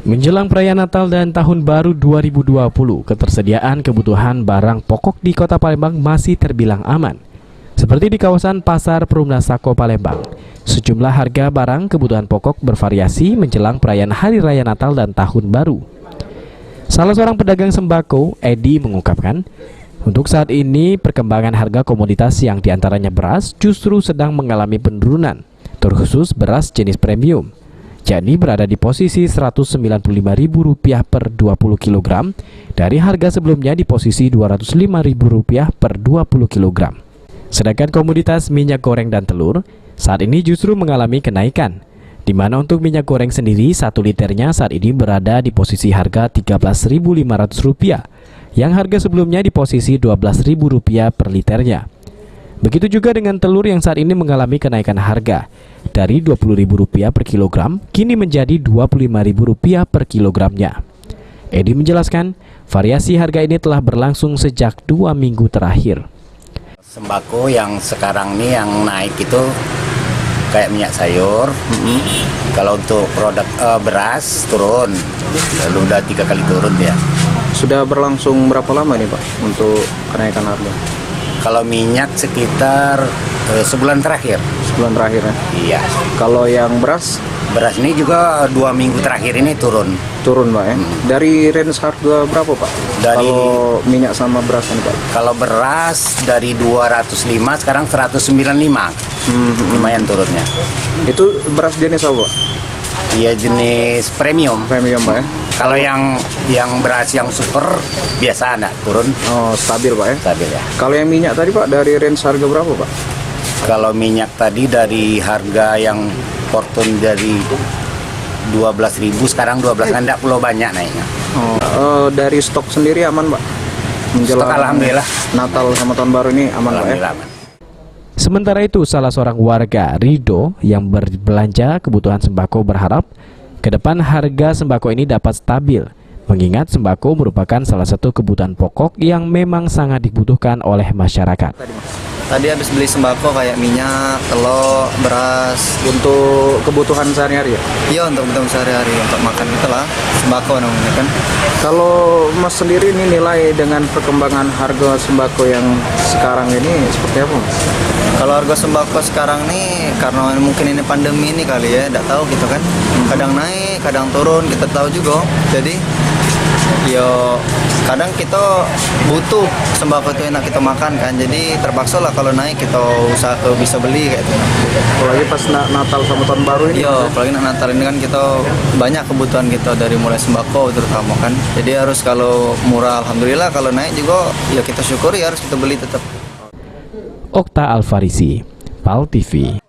Menjelang perayaan Natal dan Tahun Baru 2020, ketersediaan kebutuhan barang pokok di Kota Palembang masih terbilang aman. Seperti di kawasan Pasar Perumna Sako Palembang, sejumlah harga barang kebutuhan pokok bervariasi menjelang perayaan Hari Raya Natal dan Tahun Baru. Salah seorang pedagang sembako, Edi, mengungkapkan, untuk saat ini perkembangan harga komoditas yang diantaranya beras justru sedang mengalami penurunan, terkhusus beras jenis premium. Jadi berada di posisi Rp195.000 per 20 kg dari harga sebelumnya di posisi Rp205.000 per 20 kg. Sedangkan komoditas minyak goreng dan telur saat ini justru mengalami kenaikan, di mana untuk minyak goreng sendiri 1 liternya saat ini berada di posisi harga Rp13.500 yang harga sebelumnya di posisi Rp12.000 per liternya. Begitu juga dengan telur yang saat ini mengalami kenaikan harga dari Rp20.000 per kilogram kini menjadi Rp25.000 per kilogramnya. Edi menjelaskan, variasi harga ini telah berlangsung sejak 2 minggu terakhir. Sembako yang sekarang nih yang naik itu kayak minyak sayur. Kalau untuk produk beras turun, lalu udah 3 kali turun ya. Sudah berlangsung berapa lama nih Pak untuk kenaikan harga? Kalau minyak sekitar sebulan terakhir. Sebulan terakhir ya? Iya. Kalau yang beras? Beras ini juga 2 minggu terakhir ini turun. Turun Pak ya? Dari range harga berapa Pak? Kalau minyak sama beras nih Pak? Kalau beras dari 205 sekarang 195. Lumayan turunnya. Itu beras jenis apa Pak? Iya, jenis premium. Premium Pak ya? Kalau yang beras yang super biasa enggak turun. Oh, stabil Pak ya? Stabil ya. Kalau yang minyak tadi Pak dari range harga berapa Pak? Kalau minyak tadi dari harga yang Fortune dari 12.000 sekarang 12 kan enggak perlu banyak naiknya. Dari stok sendiri aman Pak? Menjelang Stok alhamdulillah. Natal sama Tahun Baru ini aman Pak ya? Aman. Sementara itu, salah seorang warga, Rido, yang berbelanja kebutuhan sembako berharap ke depan harga sembako ini dapat stabil, mengingat sembako merupakan salah satu kebutuhan pokok yang memang sangat dibutuhkan oleh masyarakat. Tadi habis beli sembako kayak minyak, telur, beras. Untuk kebutuhan sehari-hari ya? Iya, untuk kebutuhan sehari-hari, untuk makan itulah sembako namanya kan. Kalau Mas sendiri ini nilai dengan perkembangan harga sembako yang sekarang ini seperti apa Mas? Kalau harga sembako sekarang nih karena mungkin ini pandemi ini kali ya, enggak tahu gitu kan. Kadang naik, kadang turun, kita tahu juga. Jadi yo kadang kita butuh sembako itu enak kita makan kan, jadi terpaksa lah kalau naik kita usaha bisa beli kayak gitu. Apalagi pas Natal sama Tahun Baru ini? Iya, apalagi Natal ini kan kita banyak kebutuhan kita dari mulai sembako terutama kan. Jadi harus kalau murah alhamdulillah, kalau naik juga ya kita syukuri, harus kita beli tetap. Okta Alfarisi, PAL TV.